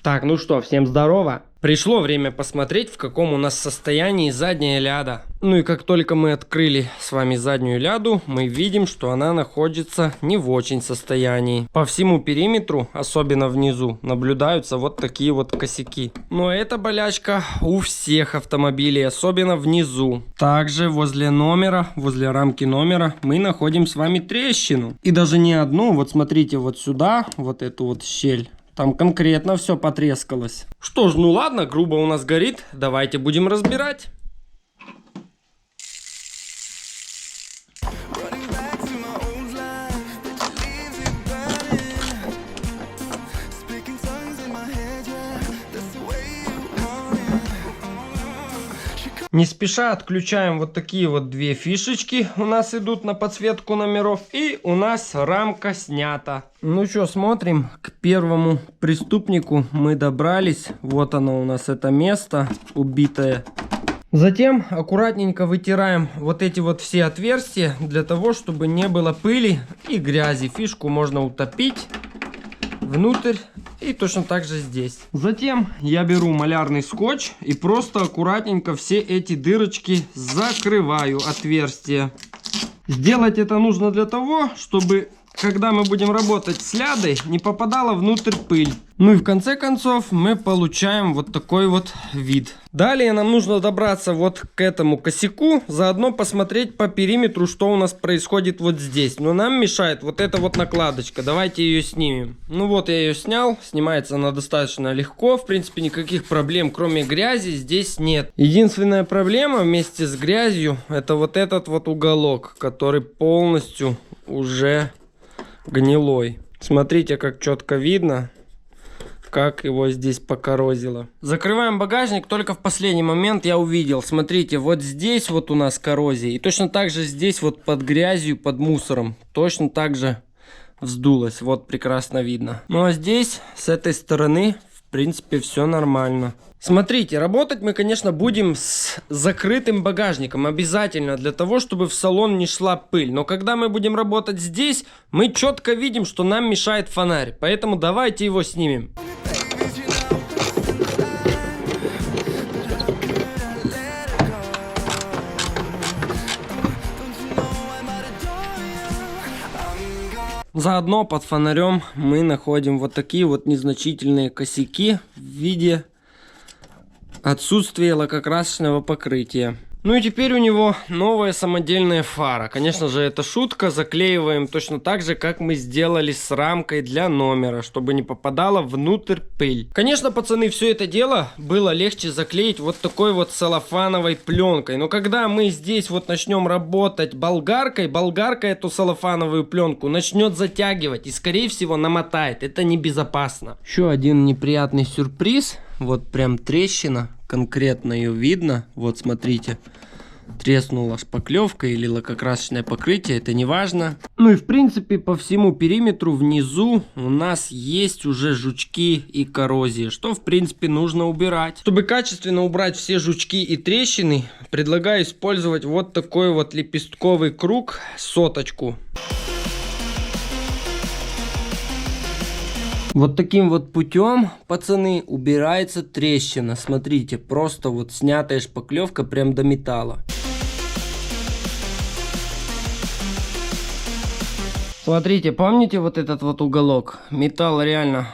Так, ну что, всем здорово. Пришло время посмотреть, в каком у нас состоянии задняя ляда. Ну и как только мы открыли с вами заднюю ляду, мы видим, что она находится не в очень состоянии. По всему периметру, особенно внизу, наблюдаются вот такие вот косяки. Но эта болячка у всех автомобилей, особенно внизу. Также возле номера, возле рамки номера мы находим с вами трещину. И даже не одну, вот смотрите вот сюда, вот эту вот щель. Там конкретно все потрескалось. Что ж, ну ладно, грубо у нас горит. Давайте будем разбирать. Не спеша отключаем вот такие вот две фишечки. У нас идут на подсветку номеров. И у нас рамка снята. Ну что, смотрим. К первому преступнику мы добрались. Вот оно у нас, это место убитое. Затем аккуратненько вытираем вот эти вот все отверстия. Для того, чтобы не было пыли и грязи. Фишку можно утопить внутрь. И точно так же здесь. Затем я беру малярный скотч и просто аккуратненько все эти дырочки закрываю, отверстия. Сделать это нужно для того, чтобы, когда мы будем работать с лядой, не попадала внутрь пыль. Ну и в конце концов мы получаем вот такой вот вид. Далее нам нужно добраться вот к этому косяку, заодно посмотреть по периметру, что у нас происходит вот здесь. Но нам мешает вот эта вот накладочка. Давайте ее снимем. Ну вот я ее снял, снимается она достаточно легко. В принципе никаких проблем, кроме грязи, здесь нет. Единственная проблема вместе с грязью, это вот этот вот уголок, который полностью уже гнилой. Смотрите, как четко видно, как его здесь покоррозило. Закрываем багажник, только в последний момент я увидел. Смотрите, вот здесь вот у нас коррозия. И точно так же здесь вот под грязью, под мусором. Точно так же вздулось. Вот прекрасно видно. Ну а здесь, с этой стороны, в принципе, все нормально. Смотрите, работать мы, конечно, будем с закрытым багажником. Обязательно, для того, чтобы в салон не шла пыль. Но когда мы будем работать здесь, мы четко видим, что нам мешает фонарь. Поэтому давайте его снимем. Заодно под фонарем мы находим вот такие вот незначительные косяки в виде отсутствия лакокрасочного покрытия. Ну и теперь у него новая самодельная фара. Конечно же, это шутка. Заклеиваем точно так же, как мы сделали с рамкой для номера, чтобы не попадала внутрь пыль. Конечно, пацаны, все это дело было легче заклеить вот такой вот целлофановой пленкой. Но когда мы здесь вот начнем работать болгаркой, болгарка эту целлофановую пленку начнет затягивать и, скорее всего, намотает. Это небезопасно. Еще один неприятный сюрприз. Вот прям трещина, конкретно ее видно. Вот смотрите, треснула шпаклевка или лакокрасочное покрытие, это не важно. Ну и в принципе по всему периметру внизу у нас есть уже жучки и коррозия, что в принципе нужно убирать. Чтобы качественно убрать все жучки и трещины, предлагаю использовать вот такой вот лепестковый круг, соточку. Вот таким вот путем, пацаны, убирается трещина. Смотрите, просто вот снятая шпаклевка прям до металла. Смотрите, помните вот этот вот уголок? Металл реально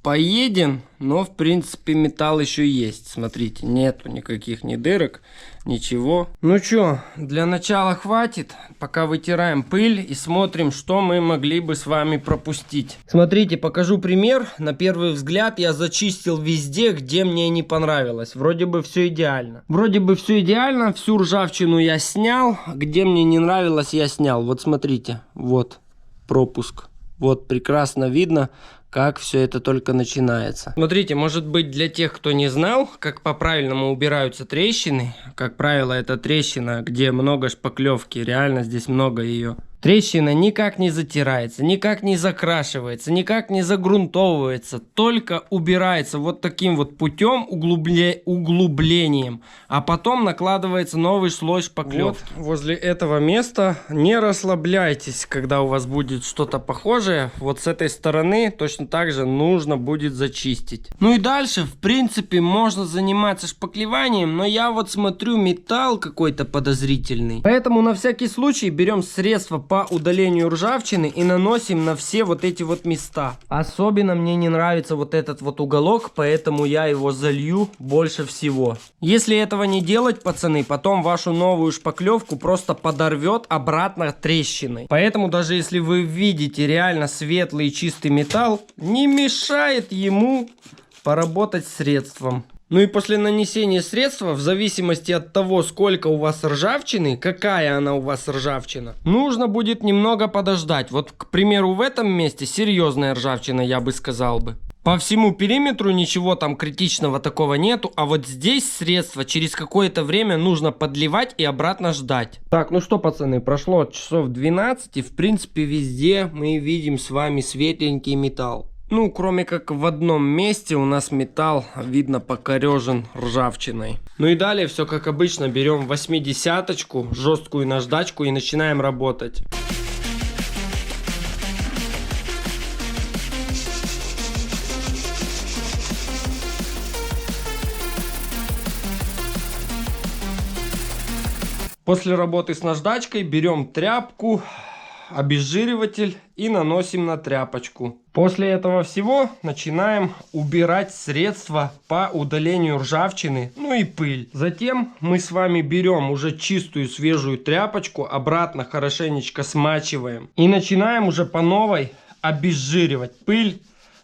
поеден, но в принципе металл еще есть. Смотрите, нету никаких ни дырок, ничего. Ну что, для начала хватит. Пока вытираем пыль и смотрим, что мы могли бы с вами пропустить. Смотрите, покажу пример. На первый взгляд я зачистил везде, где мне не понравилось. Вроде бы все идеально. Вроде бы все идеально, всю ржавчину я снял. Где мне не нравилось, я снял. Вот смотрите, вот пропуск. Вот прекрасно видно, как все это только начинается. Смотрите, может быть, для тех, кто не знал, как по-правильному убираются трещины. Как правило, это трещина, где много шпаклевки. Реально здесь много ее. Трещина никак не затирается, никак не закрашивается, никак не загрунтовывается, только убирается вот таким вот путем углублением, а потом накладывается новый слой шпаклевки. Вот возле этого места не расслабляйтесь, когда у вас будет что-то похожее. Вот с этой стороны точно так же нужно будет зачистить. Ну и дальше, в принципе, можно заниматься шпаклеванием, но я вот смотрю, металл какой-то подозрительный. Поэтому на всякий случай берем средство по удалению ржавчины и наносим на все вот эти вот места. Особенно мне не нравится вот этот вот уголок, поэтому я его залью больше всего. Если этого не делать, пацаны, потом вашу новую шпаклевку просто подорвет обратно трещиной. Поэтому даже если вы видите реально светлый и чистый металл, не мешает ему поработать средством. Ну и после нанесения средства, в зависимости от того, сколько у вас ржавчины, какая она у вас ржавчина, нужно будет немного подождать. Вот, к примеру, в этом месте серьезная ржавчина, я бы сказал бы. По всему периметру ничего там критичного такого нету, а вот здесь средство через какое-то время нужно подливать и обратно ждать. Так, ну что, пацаны, прошло часов 12, и в принципе везде мы видим с вами светленький металл. Ну, кроме как в одном месте у нас металл, видно, покорежен ржавчиной. Ну и далее все как обычно, берем 80-очку, жесткую наждачку и начинаем работать. После работы с наждачкой берем тряпку, обезжириватель и наносим на тряпочку. После этого всего начинаем убирать средства по удалению ржавчины, ну и пыль. Затем мы с вами берем уже чистую свежую тряпочку, обратно хорошенечко смачиваем и начинаем уже по новой обезжиривать пыль.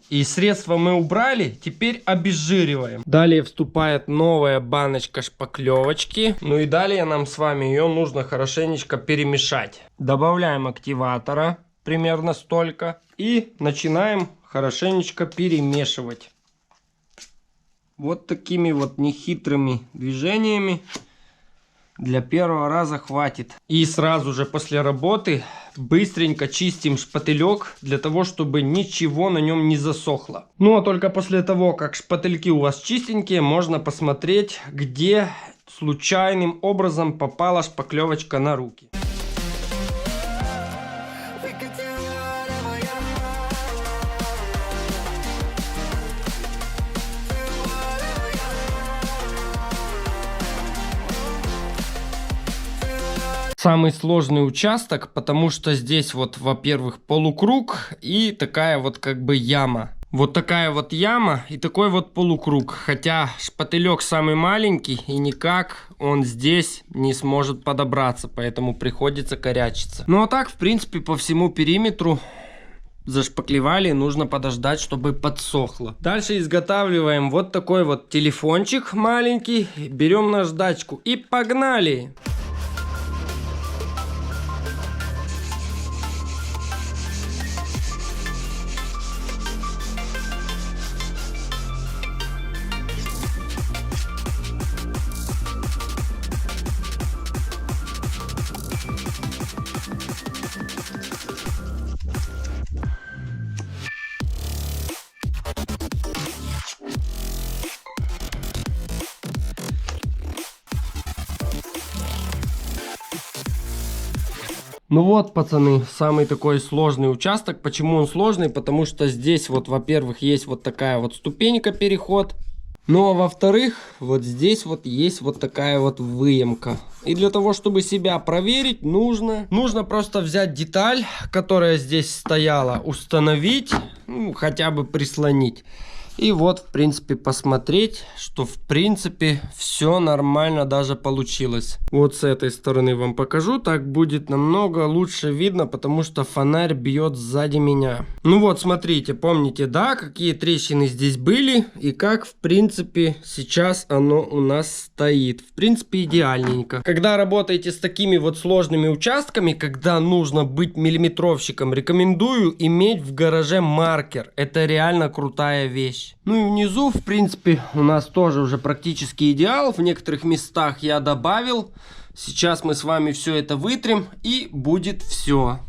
И средства мы убрали, теперь обезжириваем. Далее вступает новая баночка шпаклевочки. Ну и далее нам с вами ее нужно хорошенечко перемешать. Добавляем активатора, примерно столько. И начинаем хорошенечко перемешивать. Вот такими вот нехитрыми движениями. Для первого раза хватит. И сразу же после работы быстренько чистим шпателек, для того, чтобы ничего на нем не засохло. Ну а только после того, как шпательки у вас чистенькие, можно посмотреть, где случайным образом попала шпаклевочка на руки. Самый сложный участок, потому что здесь вот, во-первых, полукруг и такая вот как бы яма. Вот такая вот яма и такой вот полукруг. Хотя шпателек самый маленький и никак он здесь не сможет подобраться, поэтому приходится корячиться. Ну а так, в принципе, по всему периметру зашпаклевали, нужно подождать, чтобы подсохло. Дальше изготавливаем вот такой вот телефончик маленький, берем наждачку и погнали! Ну вот, пацаны, самый такой сложный участок. Почему он сложный? Потому что здесь вот, во-первых, есть вот такая вот ступенька, переход. Ну а во-вторых, вот здесь вот есть вот такая вот выемка. И для того, чтобы себя проверить, нужно просто взять деталь, которая здесь стояла, установить, ну, хотя бы прислонить. И вот, в принципе, посмотреть, что, в принципе, все нормально даже получилось. Вот с этой стороны вам покажу. Так будет намного лучше видно, потому что фонарь бьет сзади меня. Ну вот, смотрите, помните, да, какие трещины здесь были и как, в принципе, сейчас оно у нас стоит. В принципе, идеальненько. Когда работаете с такими вот сложными участками, когда нужно быть миллиметровщиком, рекомендую иметь в гараже маркер. Это реально крутая вещь. Ну и внизу, в принципе, у нас тоже уже практически идеал. В некоторых местах я добавил. Сейчас мы с вами все это вытрем и будет все.